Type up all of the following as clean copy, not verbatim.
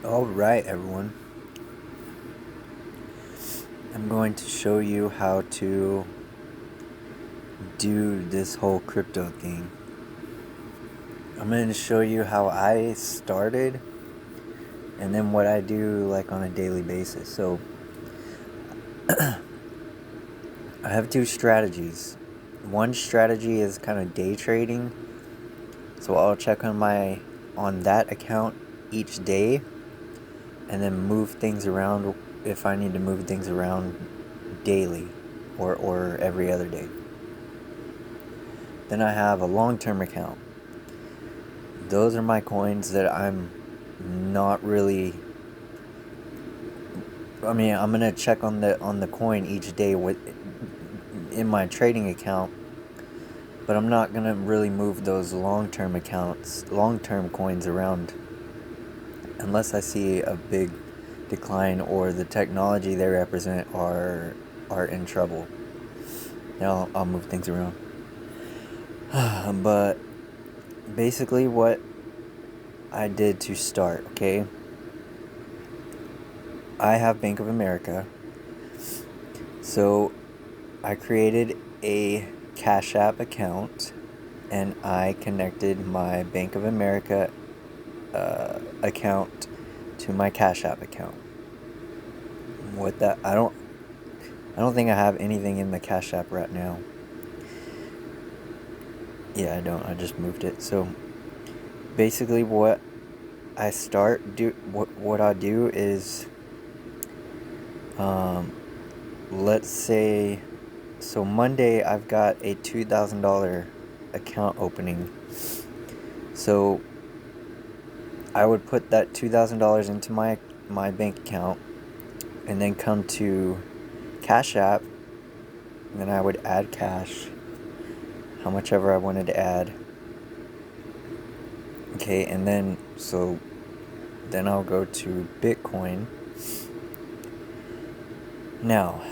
Alright, everyone. I'm going to show you how to do this whole crypto thing. I'm going to show you how I started and then what I do like on a daily basis. So I have two strategies. One strategy is kind of day trading. So I'll check on that account each day and then move things around if I need to move things around daily or every other day. Then I have a long-term account. Those are my coins that I'm not really... I'm going to check on the coin each day in my trading account, but I'm not going to really move those long-term coins around unless I see a big decline or the technology they represent are in trouble. Now I'll move things around. But basically what I did to start, okay? I have Bank of America. So I created a Cash App account and I connected my Bank of America account to my Cash App account. With that, I don't think I have anything in the Cash App right now. Yeah, I don't. I just moved it. So basically what I do is let's say, so Monday I've got a $2,000 account opening. So I would put that $2,000 into my bank account and then come to Cash App, and then I would add cash, how much ever I wanted to add. Okay, and then I'll go to Bitcoin. Now,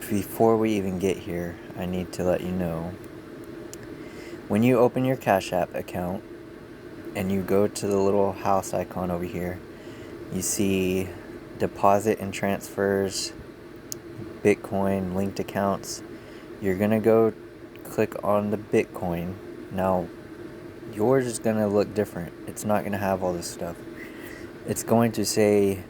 before we even get here, I need to let you know, when you open your Cash App account and you go to the little house icon over here, you see deposit and transfers, Bitcoin, linked accounts. You're gonna go click on the Bitcoin. Now, yours is gonna look different. It's not gonna have all this stuff. It's going to say,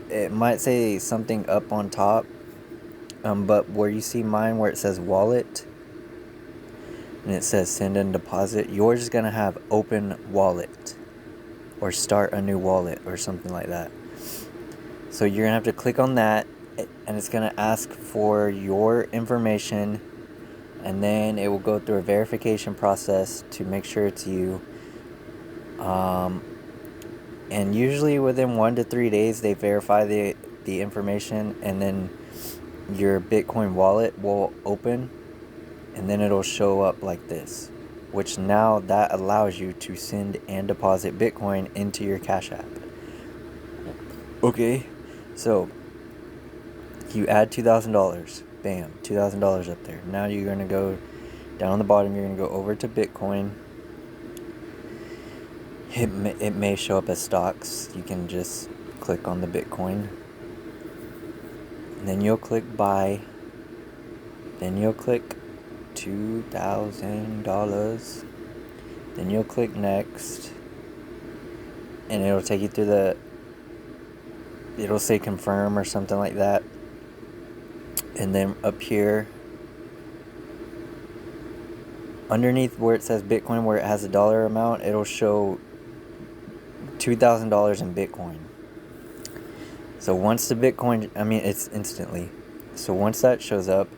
it might say something up on top, but where you see mine where it says wallet and it says send and deposit, yours is gonna have open wallet or start a new wallet or something like that. So you're gonna have to click on that, and it's gonna ask for your information, and then it will go through a verification process to make sure it's you. And usually within 1 to 3 days they verify the information, and then your Bitcoin wallet will open, and then it'll show up like this, which now that allows you to send and deposit Bitcoin into your Cash App. Okay, so you add $2,000, bam, $2,000 up there. Now you're gonna go down on the bottom, you're gonna go over to Bitcoin. It may show up as stocks. You can just click on the Bitcoin. And then you'll click buy. Then you'll click $2,000. Then you'll click next. And it'll take you through it'll say confirm or something like that. And then up here, underneath where it says Bitcoin, where it has a dollar amount, it'll show $2,000 in Bitcoin. So once the Bitcoin, it's instantly. So once that shows up,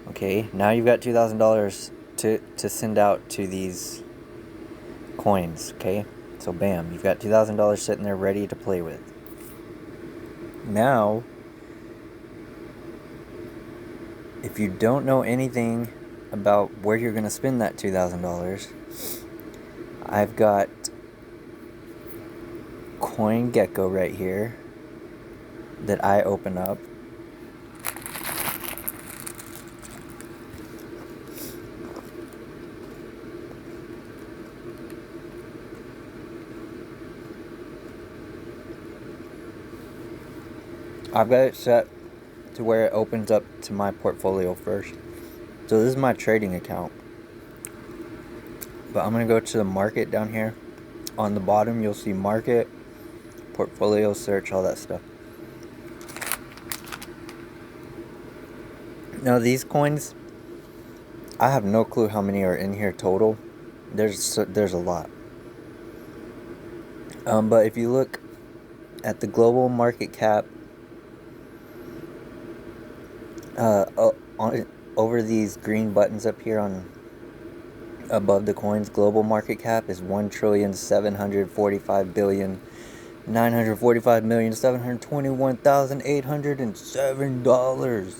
okay, now you've got $2,000 to send out to these coins, okay? So bam, you've got $2,000 sitting there ready to play with. Now, if you don't know anything about where you're going to spend that $2,000, I've got CoinGecko right here that I open up. I've got it set to where it opens up to my portfolio first. So this is my trading account. But I'm going to go to the market down here. On the bottom, you'll see market, portfolio, search, all that stuff. Now these coins, I have no clue how many are in here total. There's a lot. But if you look at the global market cap, over these green buttons up here on above the coins, global market cap is $1,745,945,721,807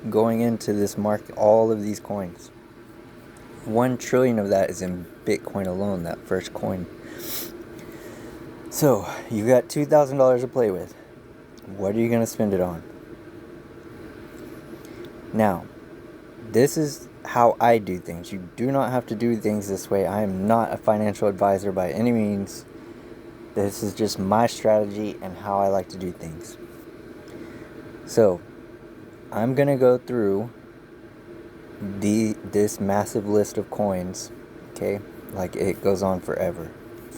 going into this market. All of these coins, 1 trillion of that is in Bitcoin alone, that first coin. So you got $2,000 to play with. What are you going to spend it on? Now, this is how I do things. You do not have to do things this way. I am not a financial advisor by any means. This is just my strategy and how I like to do things. So, I'm going to go through this massive list of coins, okay? Like it goes on forever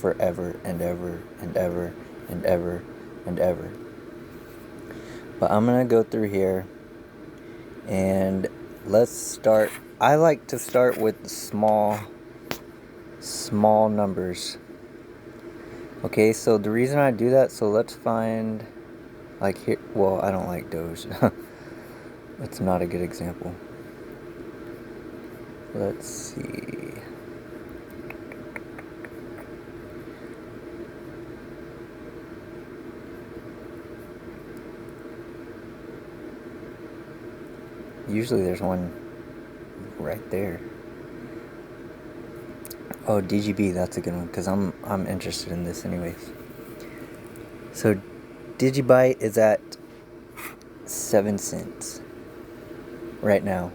and ever and ever and ever and ever. But I'm going to go through here and let's start. I like to start with small numbers. Okay, so the reason I do that, so let's find, like here, well, I don't like Doge. That's not a good example. Let's see. Usually there's one right there. Oh, DigiBuy, that's a good one, because I'm interested in this anyways. So DigiBuy is at 7 cents right now.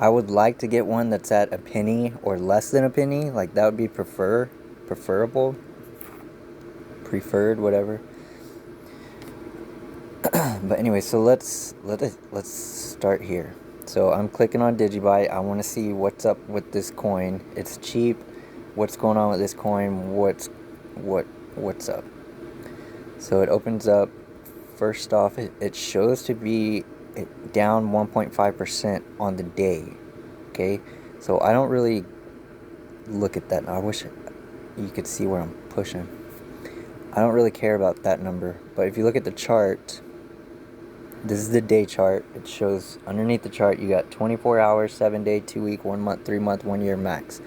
I would like to get one that's at a penny or less than a penny. Like that would be preferred, whatever. But anyway, so let's start here. So I'm clicking on DigiBuy. I want to see what's up with this coin. It's cheap. What's going on with this coin? What's up? So it opens up. First off, it shows to be down 1.5% on the day. Okay, so I don't really look at that. I wish you could see where I'm pushing. I don't really care about that number. But if you look at the chart, this is the day chart. It shows underneath the chart you got 24 hours, 7 day, 2 week, 1 month, 3 month, 1 year max.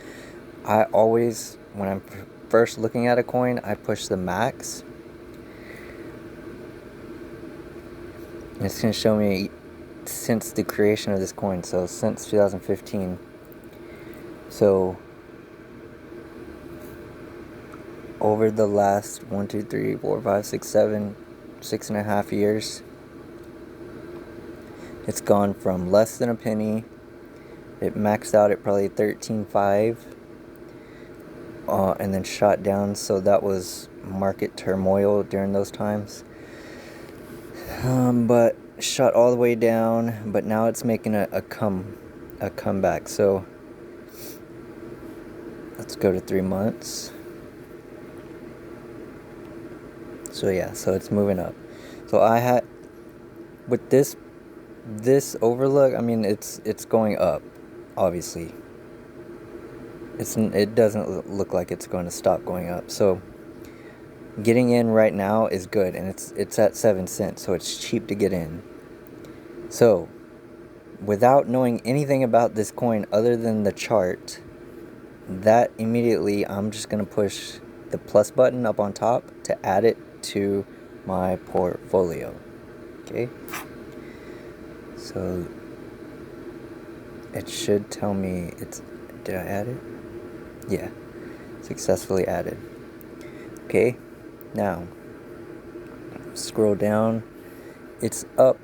I always, when I'm first looking at a coin, I push the max. And it's going to show me since the creation of this coin, so since 2015. So over the last 6.5 years, it's gone from less than a penny. It maxed out at probably 13.5, and then shot down. So that was market turmoil during those times. But shot all the way down. But now it's making a comeback. So let's go to 3 months. So yeah, so it's moving up. So I had with this overlook, I mean it's going up, obviously. It doesn't look like it's going to stop going up. So getting in right now is good, and it's at 7 cents, so it's cheap to get in. So without knowing anything about this coin other than the chart, that immediately I'm just going to push the plus button up on top to add it to my portfolio. Okay, so it should tell me did I add it? Yeah, successfully added. Okay, now scroll down. It's up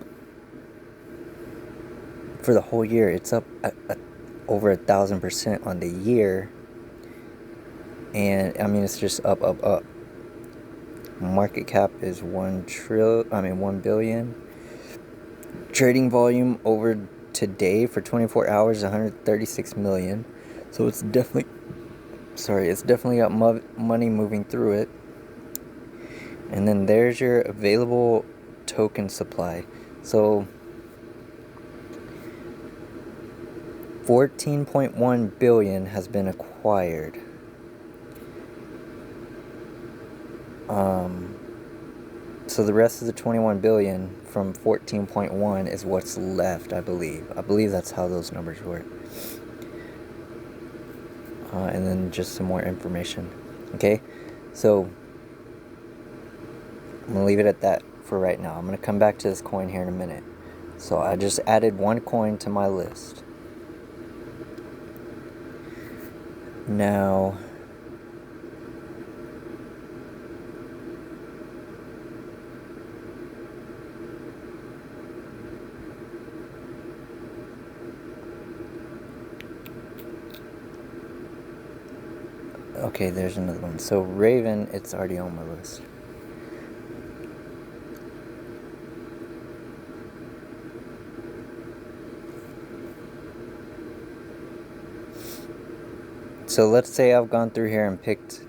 for the whole year. It's up over 1,000% on the year, and I mean it's just up. Market cap is 1 billion. Trading volume over today for 24 hours is 136 million. So it's definitely got money moving through it. And then there's your available token supply. So 14.1 billion has been acquired. So the rest of the 21 billion from 14.1 is what's left, I believe. I believe that's how those numbers work. And then just some more information. Okay, so I'm gonna leave it at that for right now. I'm gonna come back to this coin here in a minute. So I just added one coin to my list. Now, okay, there's another one. So Raven, it's already on my list. So let's say I've gone through here and picked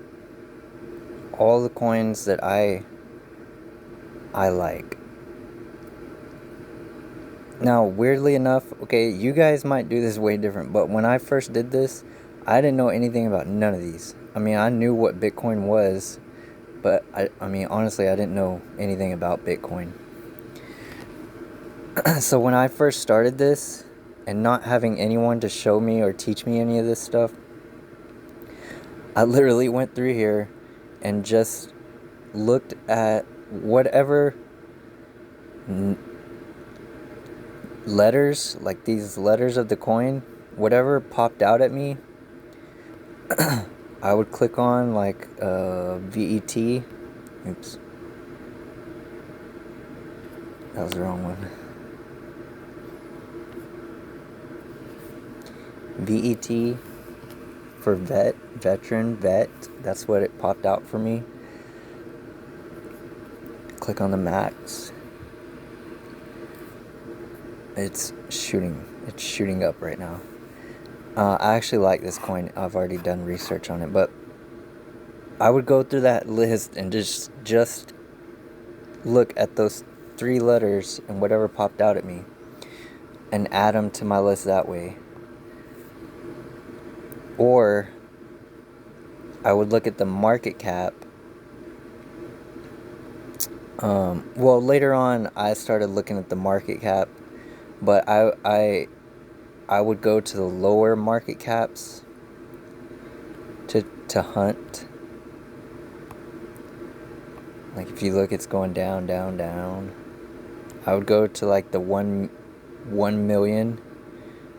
all the coins that I like. Now, weirdly enough, okay, you guys might do this way different, but when I first did this, I didn't know anything about none of these. I mean, I knew what Bitcoin was, but I mean, honestly, I didn't know anything about Bitcoin. So when I first started this, and not having anyone to show me or teach me any of this stuff, I literally went through here and just looked at whatever letters, like these letters of the coin, whatever popped out at me, I would click on, like VET. Oops, that was the wrong one. VET for veteran, vet. That's what it popped out for me. Click on the max. It's shooting up right now. I actually like this coin. I've already done research on it, but I would go through that list and just look at those 3 letters and whatever popped out at me and add them to my list that way. Or I would look at the market cap. Well, later on I started looking at the market cap, but I would go to the lower market caps to hunt. Like if you look, it's going down, down, down. I would go to like the 1 million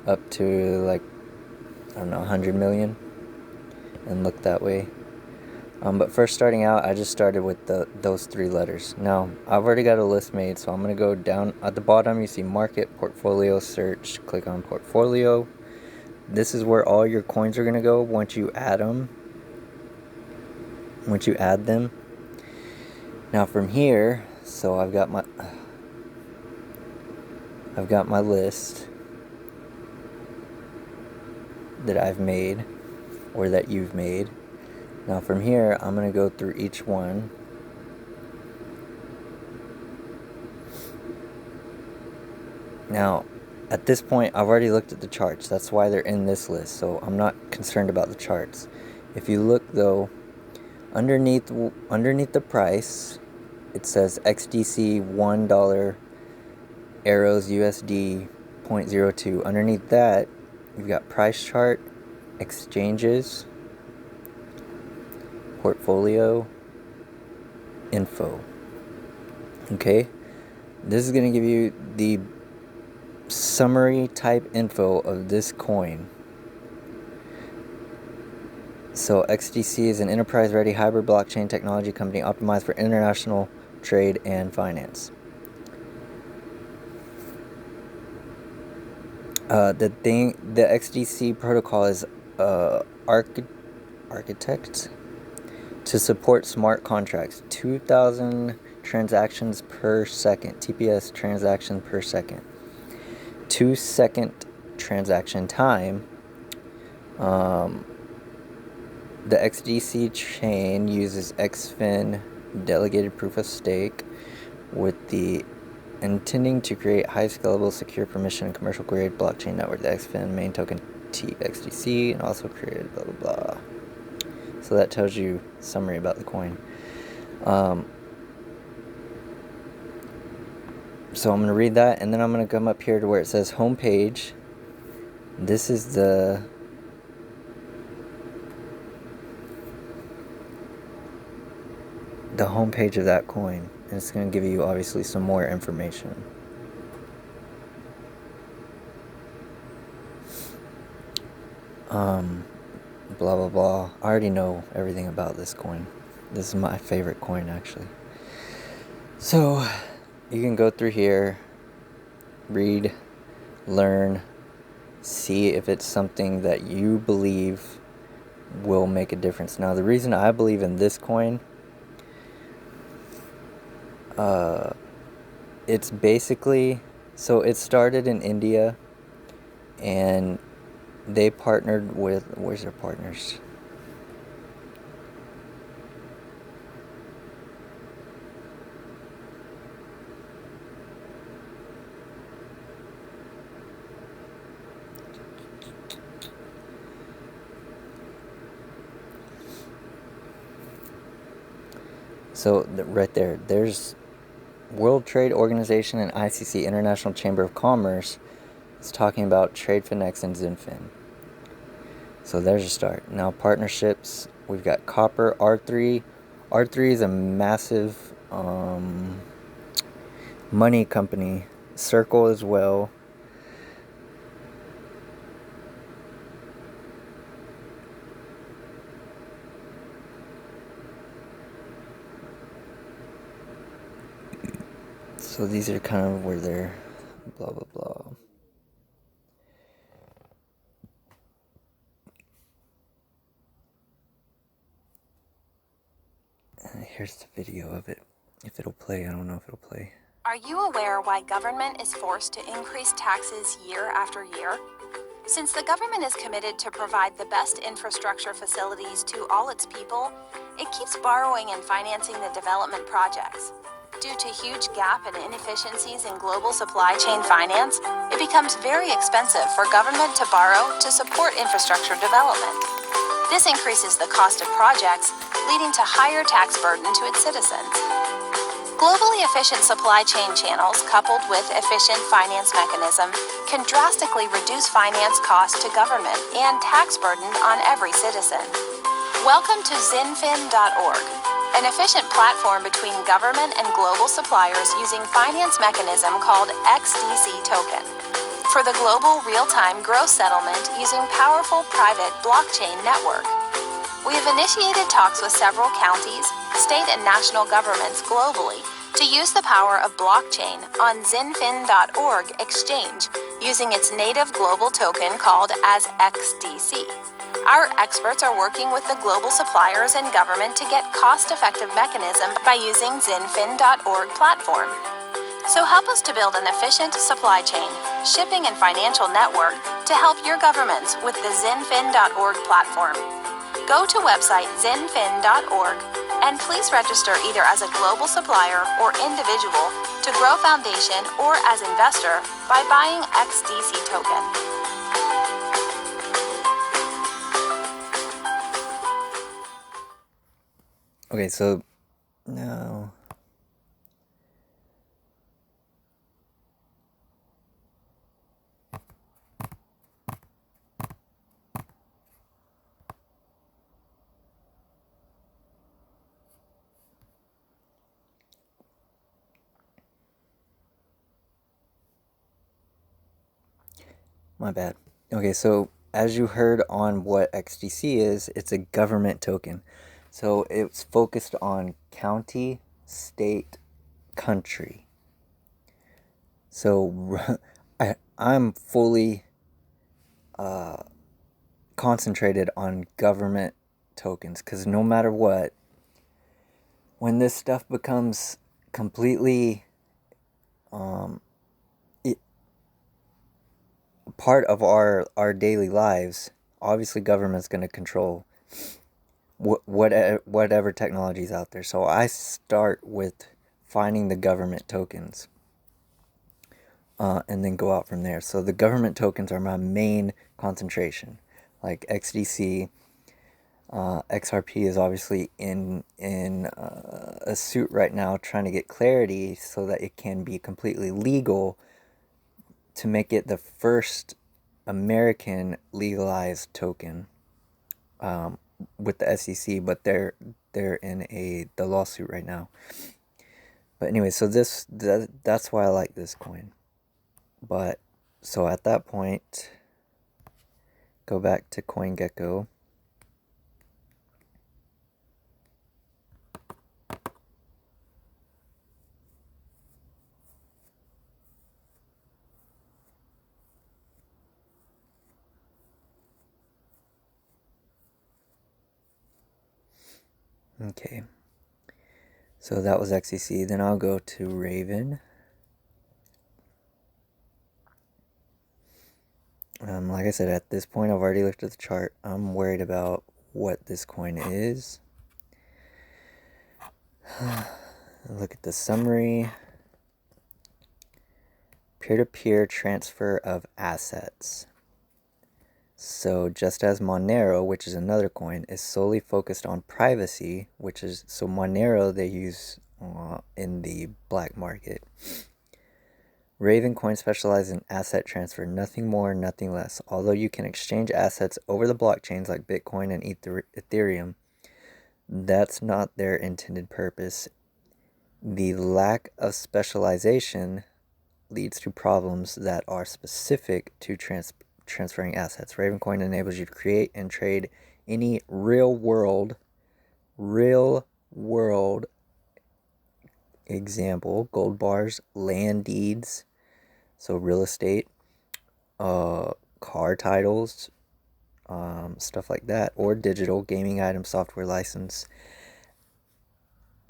up to like, I don't know, 100 million and look that way. But first starting out, I just started with those 3 letters. Now, I've already got a list made, so I'm going to go down. At the bottom, you see Market, Portfolio, Search. Click on Portfolio. This is where all your coins are going to go once you add them. Once you add them. Now from here, so I've got my list that I've made, or that you've made. Now from here, I'm going to go through each one. Now, at this point, I've already looked at the charts. That's why they're in this list, so I'm not concerned about the charts. If you look, though, underneath the price, it says XTC $1 arrows USD 0.02. Underneath that, you've got price chart, exchanges, portfolio, info. Okay, this is going to give you the summary type info of this coin. So XTC is an enterprise-ready hybrid blockchain technology company optimized for international trade and finance. The XTC protocol is architect to support smart contracts. 2,000 transactions per second. TPS transactions per second. 2-second transaction time. The XTCC chain uses XFIN delegated proof of stake with the intending to create high scalable, secure, permission, and commercial grade blockchain network. The XFIN main token TXTC and also created blah blah blah. So that tells you a summary about the coin. So I'm going to read that, and then I'm going to come up here to where it says homepage. This is the homepage of that coin, and it's going to give you obviously some more information. Blah blah blah. I already know everything about this coin. This is my favorite coin, actually. So you can go through here, read, learn, see if it's something that you believe will make a difference. Now, the reason I believe in this coin, it's basically, so it started in India, and they partnered with, where's their partners? So right there, there's World Trade Organization and ICC, International Chamber of Commerce. It's talking about TradeFinex and ZinFin. So there's a start. Now partnerships, we've got Copper, R3. R3 is a massive money company. Circle as well. So these are kind of where they're blah blah blah. And here's the video of it. If it'll play, I don't know if it'll play. Are you aware why government is forced to increase taxes year after year? Since the government is committed to provide the best infrastructure facilities to all its people, it keeps borrowing and financing the development projects. Due to huge gap and inefficiencies in global supply chain finance, it becomes very expensive for government to borrow to support infrastructure development. This increases the cost of projects, leading to higher tax burden to its citizens. Globally efficient supply chain channels coupled with efficient finance mechanism can drastically reduce finance costs to government and tax burden on every citizen. Welcome to zinfin.org, an efficient platform between government and global suppliers using finance mechanism called XTC token. For the global real-time gross settlement using powerful private blockchain network. We have initiated talks with several counties, state and national governments globally to use the power of blockchain on zinfin.org exchange using its native global token called as XTC. Our experts are working with the global suppliers and government to get cost-effective mechanism by using zinfin.org platform. So help us to build an efficient supply chain, shipping and financial network to help your governments with the zinfin.org platform. Go to website zinfin.org and please register either as a global supplier or individual to Grow Foundation or as investor by buying XTC token. Okay, so no. My bad. Okay, so as you heard on what XTC is, it's a government token. So it's focused on county, state, country. So I'm fully concentrated on government tokens because no matter what, when this stuff becomes completely part of our daily lives, obviously government's going to control whatever technology is out there. So I start with finding the government tokens, and then go out from there. So the government tokens are my main concentration, like XDC. XRP is obviously in a suit right now, trying to get clarity so that it can be completely legal, to make it the first American legalized token, with the SEC, but they're in the lawsuit right now. But anyway, so that's why I like this coin. But so at that point, go back to CoinGecko. Okay, so that was XTCC. Then I'll go to Raven. Like I said, at this point, I've already looked at the chart. I'm worried about what this coin is. Look at the summary. Peer-to-peer transfer of assets. So just as Monero, which is another coin, is solely focused on privacy, so Monero they use in the black market. Raven coin specializes in asset transfer, nothing more, nothing less. Although you can exchange assets over the blockchains like Bitcoin and Ethereum, that's not their intended purpose. The lack of specialization leads to problems that are specific to transferring assets. Ravencoin enables you to create and trade any real world example, gold bars, land deeds, so real estate, car titles, stuff like that, or digital gaming item software license.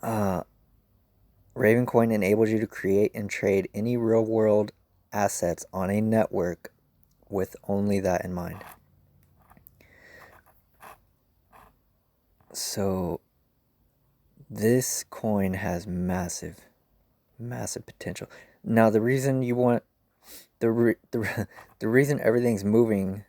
Ravencoin enables you to create and trade any real world assets on a network with only that in mind. So this coin has massive potential. Now the reason you want the reason everything's moving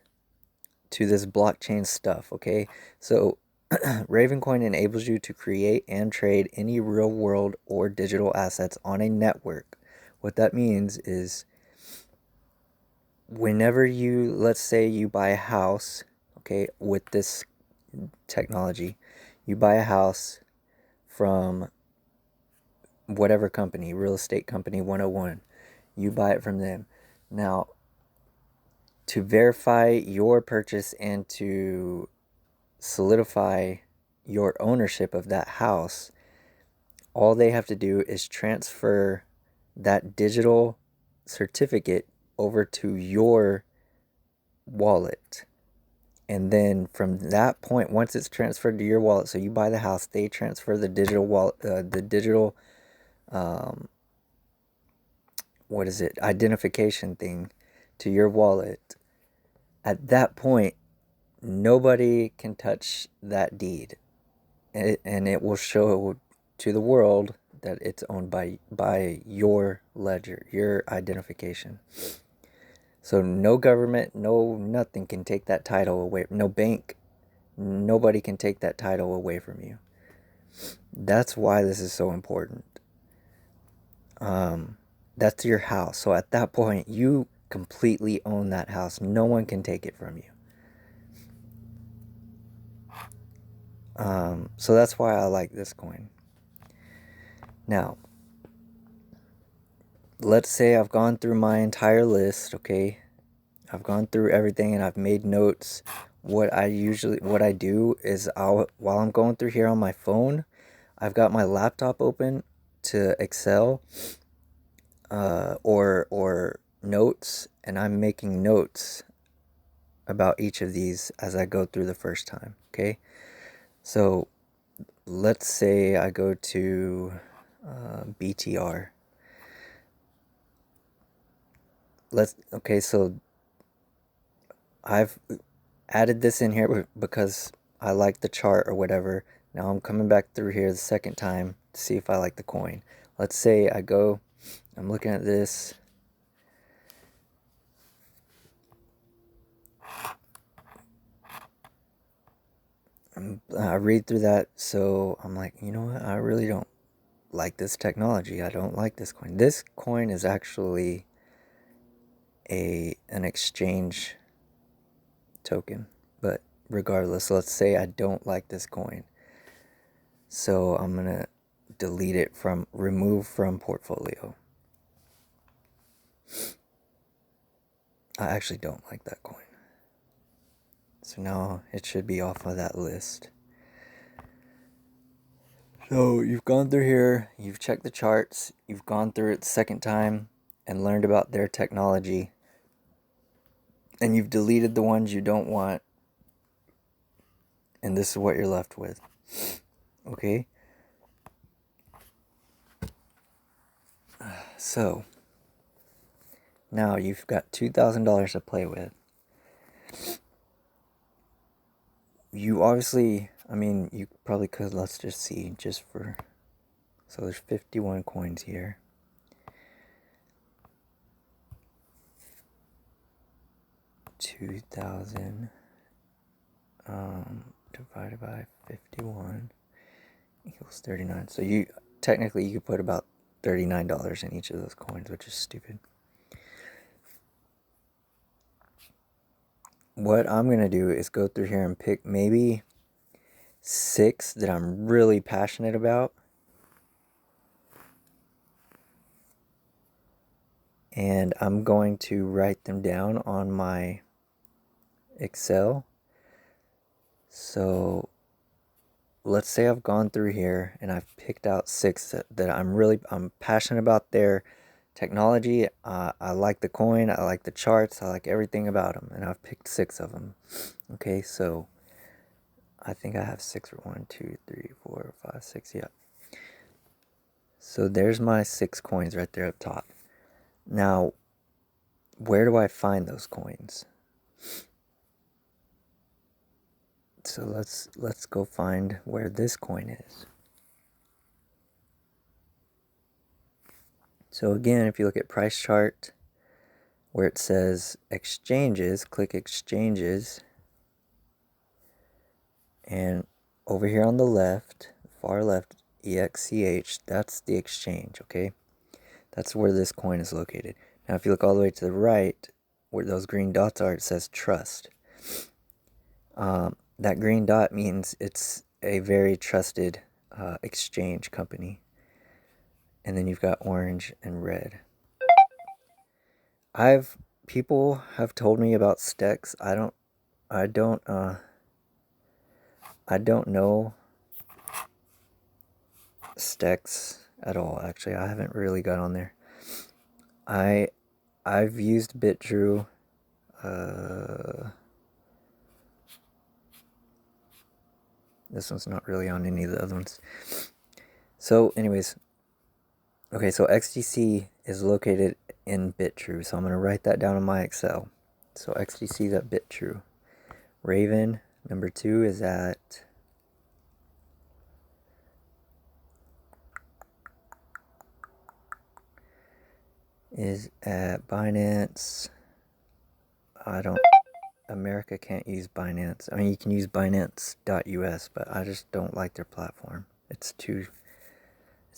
to this blockchain stuff, okay? So Ravencoin enables you to create and trade any real world or digital assets on a network. What that means is, whenever let's say you buy a house, okay, with this technology, you buy a house from whatever company, real estate company 101, you buy it from them. Now, to verify your purchase and to solidify your ownership of that house, all they have to do is transfer that digital certificate over to your wallet. And then from that point, once it's transferred to your wallet, so you buy the house, they transfer the digital wallet, identification thing to your wallet. At that point, nobody can touch that deed, and it will show to the world that it's owned by your ledger, your identification. So no government, no nothing can take that title away. No bank, nobody can take that title away from you. That's why this is so important. That's your house. So at that point, you completely own that house. No one can take it from you. So that's why I like this coin. Now, let's say I've gone through my entire list, okay? I've gone through everything and I've made notes. What I do is while I'm going through here on my phone, I've got my laptop open to Excel, or notes, and I'm making notes about each of these as I go through the first time, okay? So let's say I go to BTR. Okay, so I've added this in here because I like the chart or whatever. Now I'm coming back through here the second time to see if I like the coin. Let's say I'm looking at this. I read through that, so I'm like, you know what? I really don't like this technology. I don't like this coin. This coin is actually an exchange token, but regardless, let's say I don't like this coin. So I'm gonna delete it remove from portfolio. I actually don't like that coin. So now it should be off of that list. So you've gone through here, you've checked the charts, you've gone through it the second time and learned about their technology, and you've deleted the ones you don't want, and this is what you're left with. Okay? So now you've got $2,000 to play with. You obviously, I mean, you probably could, let's just see, so there's 51 coins here. 2,000 divided by 51 equals 39. So technically you could put about $39 in each of those coins, which is stupid. What I'm going to do is go through here and pick maybe 6 that I'm really passionate about. And I'm going to write them down on my Excel. So let's say I've gone through here and I've picked out 6 that I'm passionate about their technology. I like the coin, I like the charts, I like everything about them, and I've picked 6 of them. Okay, so I think I have 6 or 1, 2, 3, 4, 5, 6. Yeah. So there's my 6 coins right there up top. Now, where do I find those coins? So let's go find where this coin is. So again, if you look at price chart, where it says exchanges, click exchanges, and over here on the left, far left, EXCH, that's the exchange, okay? That's where this coin is located. Now if you look all the way to the right, where those green dots are, it says trust. That green dot means it's a very trusted exchange company. And then you've got orange and red. People have told me about Stex. I don't know Stex at all. Actually, I haven't really got on there. I've used BitDrew. This one's not really on any of the other ones. So, anyways, okay. So XTC is located in BitDrew. So I'm gonna write that down in my Excel. So XTC is at BitDrew. Raven number 2 is at Binance. America can't use Binance. I mean, you can use Binance.us, but I just don't like their platform. It's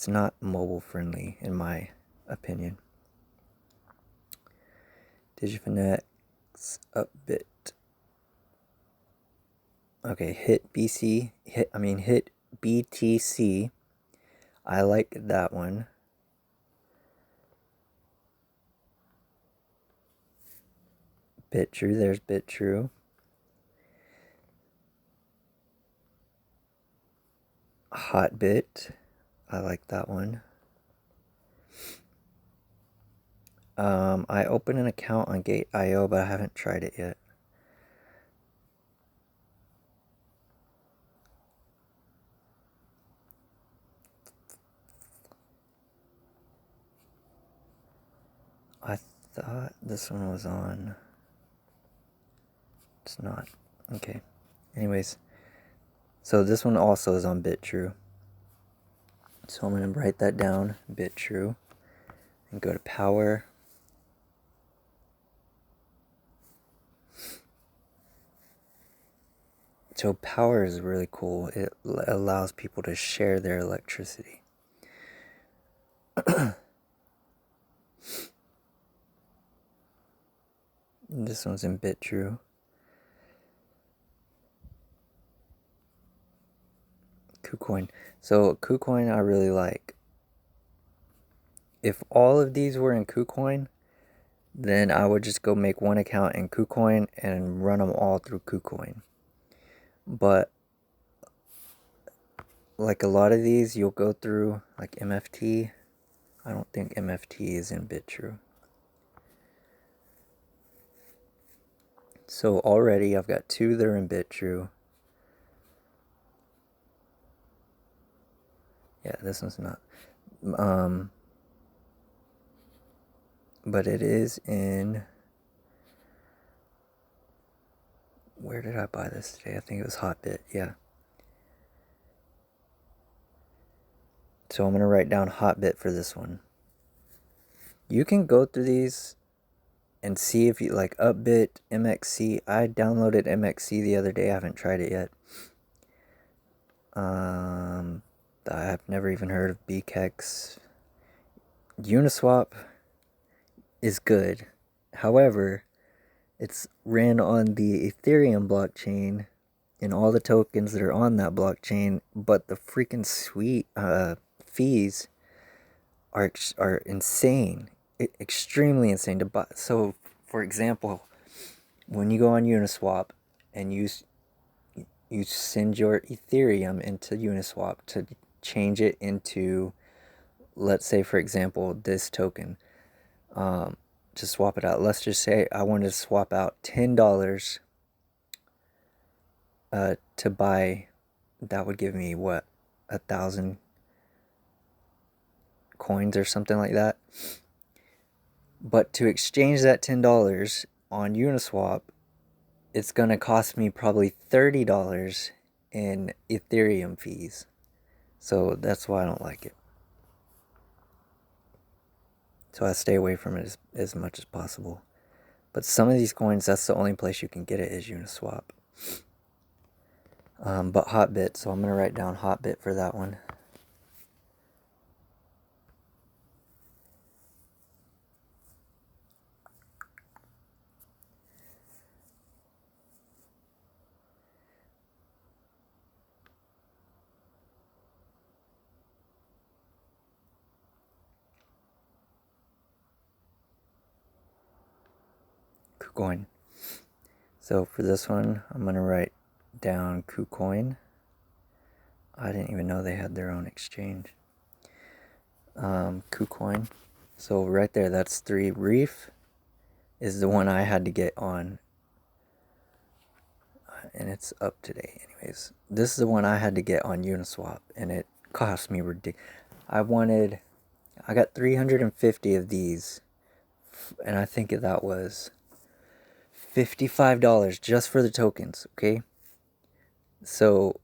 not mobile friendly in my opinion. DigiFinex, Upbit. Okay, hit BTC. I like that one. BitTrue, there's BitTrue. Hotbit, I like that one. I opened an account on Gate.io, but I haven't tried it yet. I thought this one was on. It's not. Okay. Anyways, so this one also is on BitTrue. So I'm going to write that down, BitTrue, and go to power. So power is really cool. It allows people to share their electricity. This one's in BitTrue. Kucoin. So Kucoin I really like. If all of these were in Kucoin, then I would just go make one account in Kucoin and run them all through Kucoin. But like a lot of these, you'll go through like MFT. I don't think MFT is in BitTrue. So already I've got 2 that are in BitTrue. Yeah, this one's not. But it is in. Where did I buy this today? I think it was Hotbit. Yeah. So I'm going to write down Hotbit for this one. You can go through these and see if you like Upbit, MXC. I downloaded MXC the other day. I haven't tried it yet. I've never even heard of BKEX. Uniswap is good. However, it's ran on the Ethereum blockchain and all the tokens that are on that blockchain, but the freaking fees are insane. Extremely insane to buy. So, for example, when you go on Uniswap and you send your Ethereum into Uniswap to change it into, let's say, for example, this token, to swap it out. Let's just say I wanted to swap out $10 to buy. That would give me what, 1,000 coins or something like that. But to exchange that $10 on Uniswap, it's going to cost me probably $30 in Ethereum fees. So that's why I don't like it. So I stay away from it as much as possible. But some of these coins, that's the only place you can get it, is Uniswap. But Hotbit, so I'm going to write down Hotbit for that one. Kucoin. So for this one, I'm going to write down Kucoin. I didn't even know they had their own exchange. Kucoin. So right there, that's 3. Reef is the one I had to get on. And it's up today. Anyways, this is the one I had to get on Uniswap. And it cost me ridiculous. I got 350 of these. And I think that was $55 just for the tokens, okay? So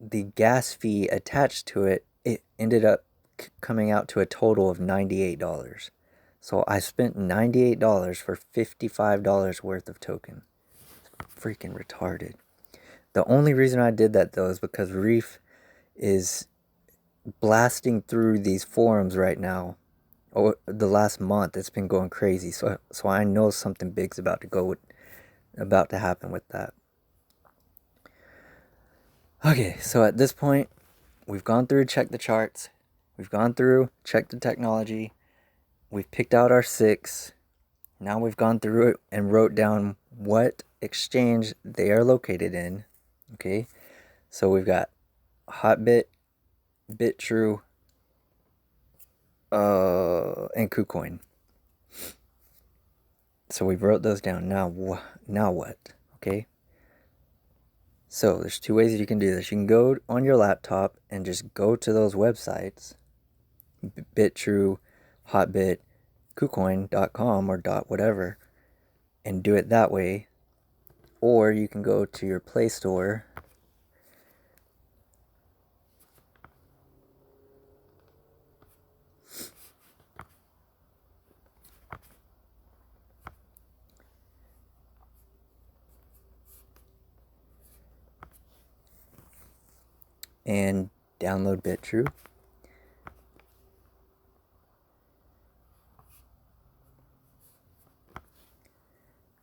the gas fee attached to it, it ended up coming out to a total of $98. So I spent $98 for $55 worth of token. Freaking retarded. The only reason I did that though is because Reef is blasting through these forums right now. The last month it's been going crazy. So I know something big's about to happen with that. Okay, so at this point, we've gone through, checked the charts. We've gone through, checked the technology. We've picked out our 6. Now we've gone through it and wrote down what exchange they are located in. Okay, so we've got Hotbit, BitTrue, and Kucoin. So we wrote those down. Now what? Okay. So there's 2 ways that you can do this. You can go on your laptop and just go to those websites, BitTrue, Hotbit, Kucoin.com or dot whatever and do it that way. Or you can go to your Play Store and download BitTrue.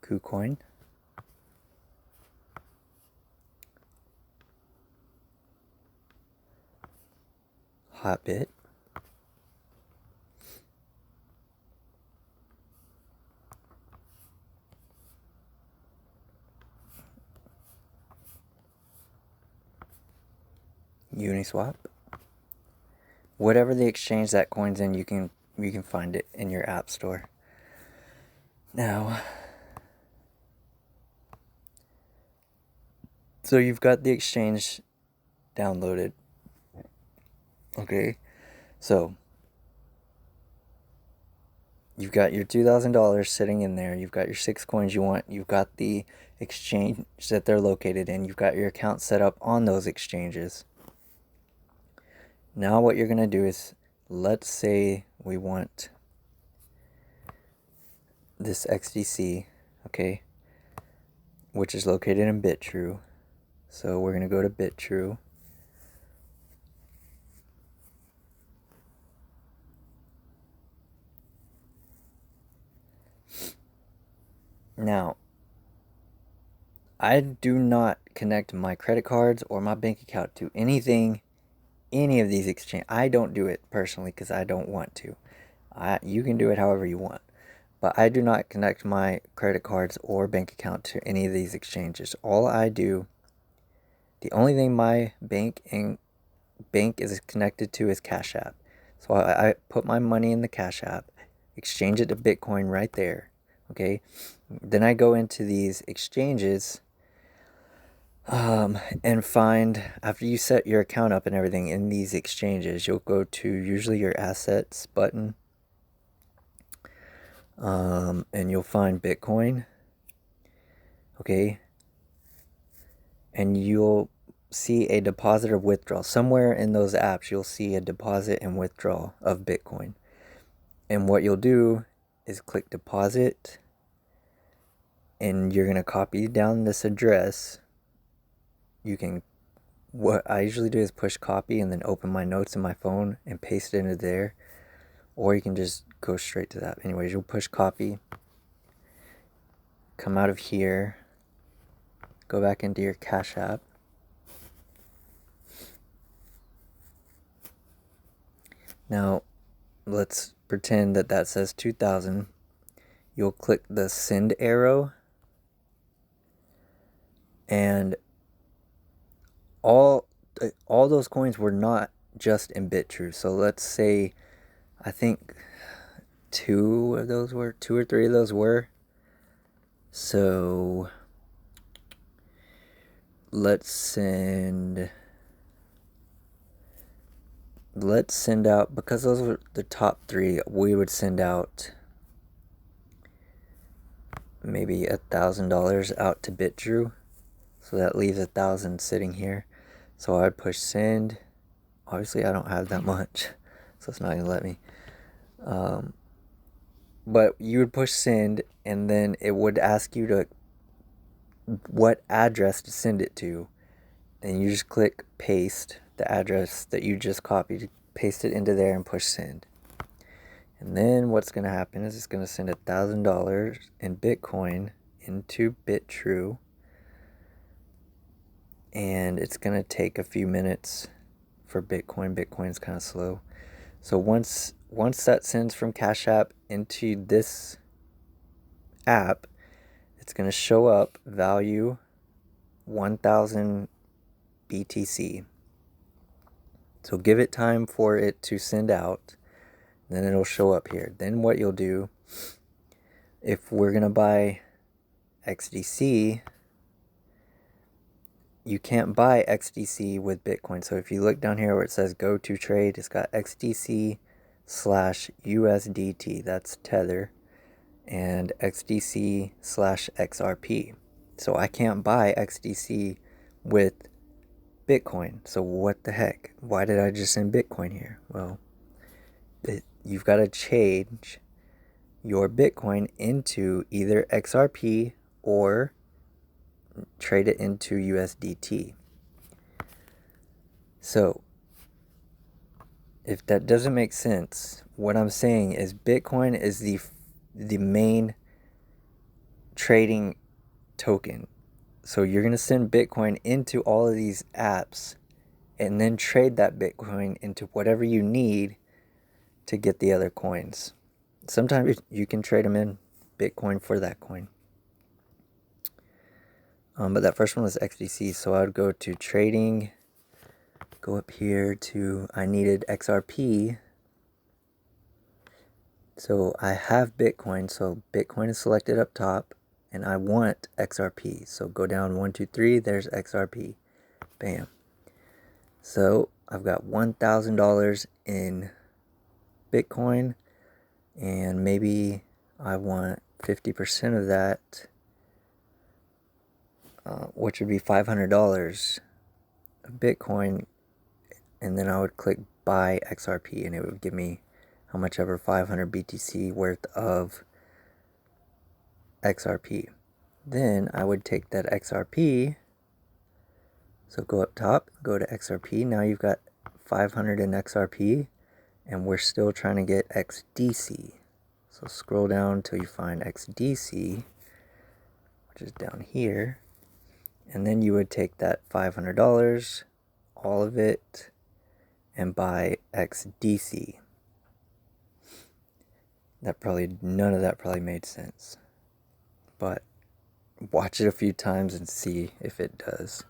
Kucoin. Hotbit. Uniswap. Whatever the exchange that coin's in, you can find it in your app store. Now, so you've got the exchange downloaded. Okay, so you've got your $2,000 sitting in there. You've got your 6 coins you want. You've got the exchange that they're located in. You've got your account set up on those exchanges. Now what you're going to do is, let's say we want this XTCC, okay, which is located in BitTrue. So we're going to go to BitTrue. Now, I do not connect my credit cards or my bank account to any of these exchange. I don't do it personally because I don't want to. You can do it however you want. But I do not connect my credit cards or bank account to any of these exchanges. All I do, the only thing my bank is connected to is Cash App. So I put my money in the Cash App, exchange it to Bitcoin right there. Okay, then I go into these exchanges and find, after you set your account up and everything in these exchanges, you'll go to usually your assets button, and you'll find Bitcoin. Okay, and you'll see a deposit or withdrawal. Somewhere in those apps, you'll see a deposit and withdrawal of Bitcoin. And what you'll do is click deposit, and you're going to copy down this address. What I usually do is push copy and then open my notes in my phone and paste it into there. Or you can just go straight to that. Anyways, you'll push copy, come out of here, go back into your Cash App. Now, let's pretend that says 2,000. You'll click the send arrow, and all those coins were not just in BitTrue. So let's say, I think 2 or 3 of those were. So let's send out, because those were the top 3, we would send out maybe $1,000 out to BitTrue. So that leaves 1,000 sitting here. So I'd push send. Obviously I don't have that much, so it's not gonna let me. But you would push send, and then it would ask you what address to send it to. And you just click paste the address that you just copied, paste it into there and push send. And then what's going to happen is it's going to send $1,000 in Bitcoin into BitTrue. And it's going to take a few minutes for Bitcoin. Bitcoin's kind of slow. So once that sends from Cash App into this app, it's going to show up value 1,000 BTC. So give it time for it to send out, then it'll show up here. Then what you'll do, if we're going to buy XDC, you can't buy XDC with Bitcoin. So if you look down here where it says go to trade, it's got XDC XTCC/USDT, that's Tether, and XTC/XRP. So I can't buy XTC with Bitcoin. So what the heck? Why did I just send Bitcoin here? Well, you've got to change your Bitcoin into either XRP or trade it into USDT. So if that doesn't make sense, what I'm saying is Bitcoin is the main trading token. So you're going to send Bitcoin into all of these apps and then trade that Bitcoin into whatever you need to get the other coins. Sometimes you can trade them in Bitcoin for that coin. But that first one was XDC, so I would go to trading, go up here to, I needed XRP. So I have Bitcoin, so Bitcoin is selected up top, and I want XRP. So go down 1, 2, 3, there's XRP. Bam. So I've got $1,000 in Bitcoin, and maybe I want 50% of that, which would be $500 of Bitcoin, and then I would click buy XRP, and it would give me how much ever 500 BTC worth of XRP. Then I would take that XRP, so go up top, go to XRP. Now you've got 500 in XRP, and we're still trying to get XDC. So scroll down until you find XDC, which is down here. And then you would take that $500, all of it, and buy XDC. None of that probably made sense. But watch it a few times and see if it does.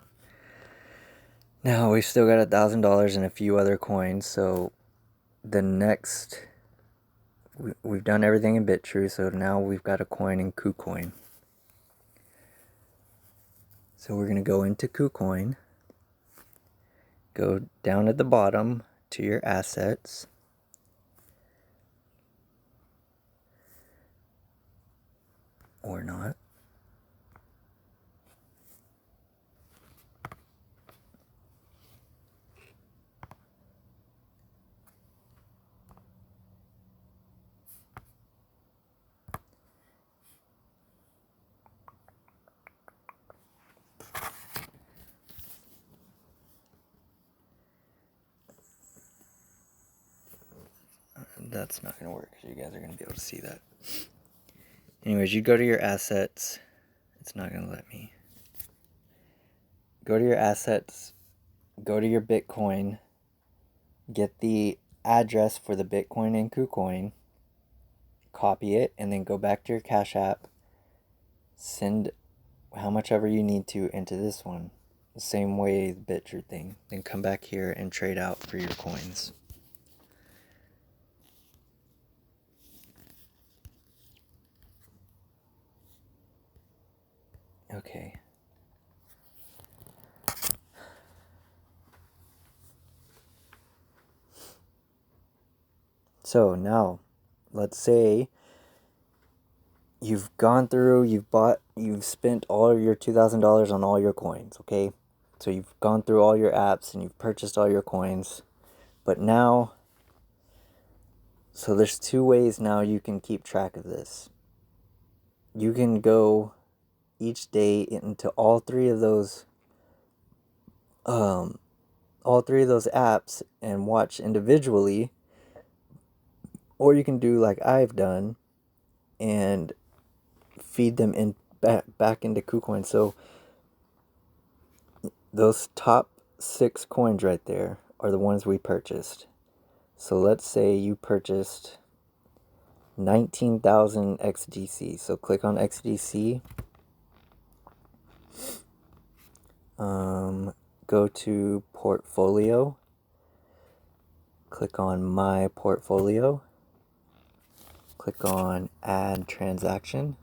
Now we've still got $1,000 and a few other coins, so the next, we've done everything in BitTrue, so now we've got a coin in Kucoin. So we're going to go into Kucoin, go down at the bottom to your assets, or not. That's not going to work because you guys are going to be able to see that. Anyways, you go to your assets. It's not going to let me. Go to your assets. Go to your Bitcoin. Get the address for the Bitcoin in Kucoin. Copy it. And then go back to your Cash App. Send how much ever you need to into this one. The same way the BitTrue thing. Then come back here and trade out for your coins. Okay. So now, let's say you've gone through, you've spent all of your $2,000 on all your coins, okay? So you've gone through all your apps and you've purchased all your coins. But now, so there's two ways now you can keep track of this. You can go each day into all three of those apps and watch individually, or you can do like I've done and feed them in back into Kucoin. So those top 6 coins right there are the ones we purchased. So let's say you purchased 19,000 XDC. So click on XDC. Go to portfolio. Click on my portfolio. Click on add transaction.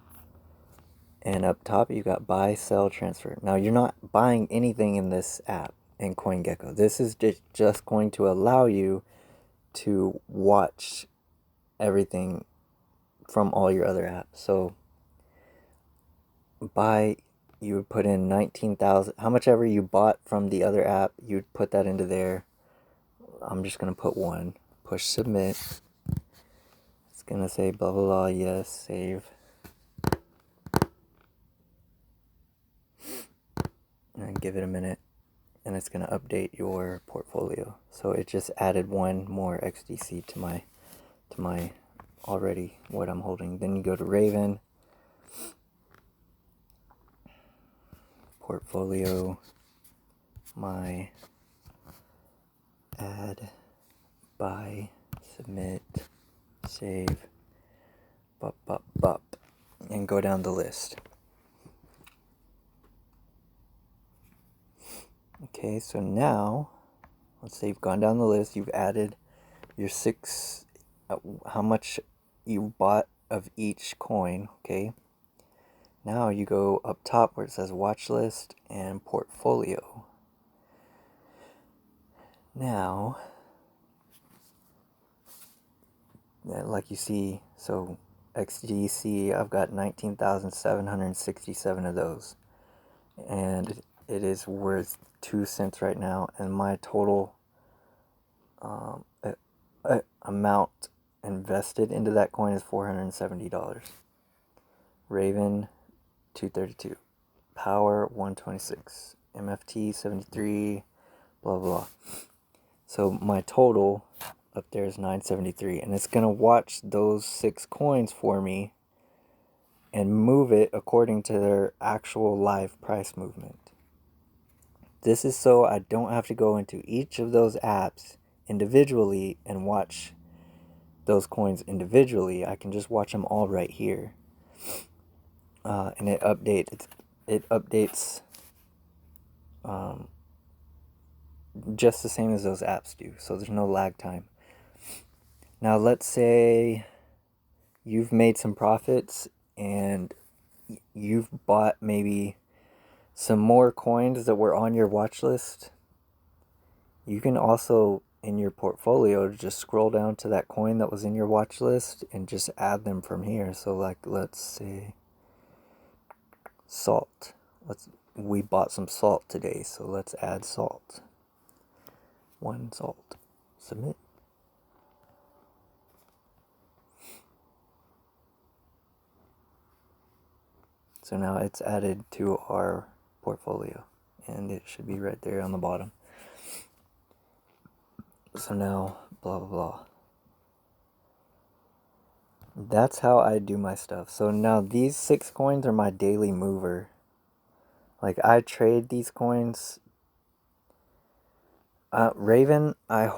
And up top you got buy, sell, transfer. Now you're not buying anything in this app in CoinGecko. This is just going to allow you to watch everything from all your other apps. So you would put in 19,000, how much ever you bought from the other app, you'd put that into there. I'm just going to put 1, push submit. It's going to say blah, blah, blah, yes, save. And give it a minute, and it's going to update your portfolio. So it just added 1 more XTC to my already what I'm holding. Then you go to Raven, portfolio, my add, buy, submit, save, and go down the list. Okay, so now, let's say you've gone down the list, you've added your 6, how much you bought of each coin, okay? Now you go up top where it says watch list and portfolio. Now, like you see, so XTCC, I've got 19,767 of those. And it is worth 2 cents right now. And my total amount invested into that coin is $470. Raven, 232. Power, 126. MFT, 73. Blah, blah. So my total up there is 973, and it's going to watch those 6 coins for me and move it according to their actual live price movement. This is so I don't have to go into each of those apps individually and watch those coins individually. I can just watch them all right here. And it updates just the same as those apps do, so there's no lag time. Now let's say you've made some profits and you've bought maybe some more coins that were on your watch list. You can also, in your portfolio, just scroll down to that coin that was in your watch list and just add them from here. So like, let's say salt. We bought some salt today, so let's add salt. 1 salt. Submit. So now it's added to our portfolio, and it should be right there on the bottom. So now, blah, blah, blah. That's how I do my stuff. So now these 6 coins are my daily mover. Like, I trade these coins. Raven, I've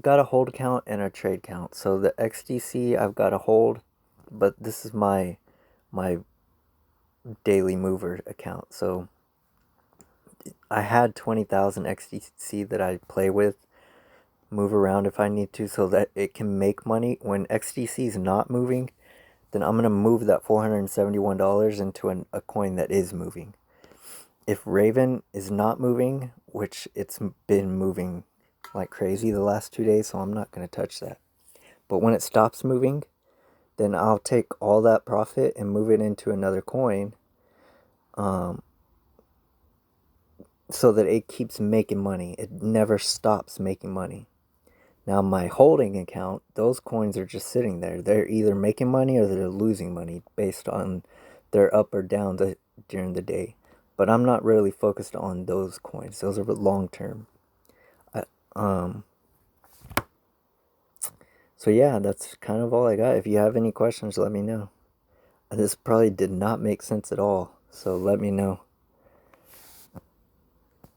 got a hold count and a trade count. So the XTC, I've got a hold, but this is my daily mover account. So I had 20,000 XTC that I play with, move around if I need to, so that it can make money. When XTC is not moving, then I'm going to move that $471 into a coin that is moving. If Raven is not moving, which it's been moving like crazy the last 2 days, so I'm not going to touch that. But when it stops moving, then I'll take all that profit and move it into another coin, so that it keeps making money. It never stops making money. Now my holding account, those coins are just sitting there. They're either making money or they're losing money based on their up or down during the day. But I'm not really focused on those coins. Those are long term. So yeah, that's kind of all I got. If you have any questions, let me know. This probably did not make sense at all, so let me know.